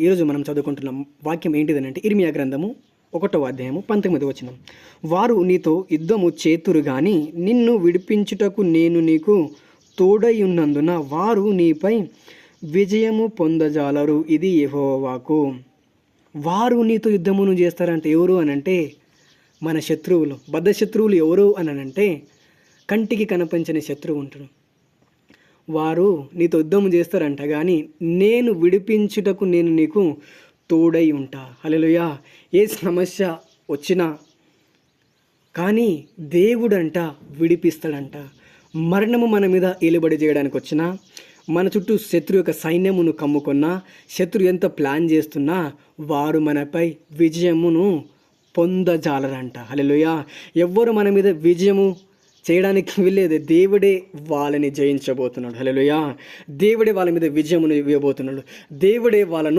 ఈరోజు మనం చదువుకుంటున్న వాక్యం ఏంటిదనంటే ఇర్మియా గ్రంథము 1వ అధ్యాయము 19వ వచనం. వారు నీతో యుద్ధము చేతురు గాని నిన్ను విడిపించుటకు నేను నీకు తోడై ఉన్నందున వారు నీపై విజయము పొందజాలరు. ఇది యెహోవా వాక్కు. వారు నీతో యుద్ధమును చేస్తారంటే ఎవరు అనంటే మన శత్రువులు. బద్ధ శత్రువులు ఎవరు అనంటే కంటికి కనిపించని శత్రువు ఉంటాడు. వారు నీతో యుద్ధం చేస్తారంట కానీ నేను విడిపించుటకు నేను నీకు తోడై ఉంటా. హల్లెలూయా. ఏ సమస్య వచ్చినా కానీ దేవుడంట విడిపిస్తాడంట. మరణము మన మీద ఏలుబడి చేయడానికి వచ్చినా, మన చుట్టూ శత్రు యొక్క సైన్యమును కమ్ముకున్నా, శత్రు ఎంత ప్లాన్ చేస్తున్నా వారు మనపై విజయమును పొందజాలరంట. హల్లెలూయా. ఎవ్వరు మన మీద విజయము చేయడానికి వెళ్ళేది, దేవుడే వాళ్ళని జయించబోతున్నాడు. హల్లెలూయా. దేవుడే వాళ్ళ మీద విజయమును ఇవ్వబోతున్నాడు. దేవుడే వాళ్ళను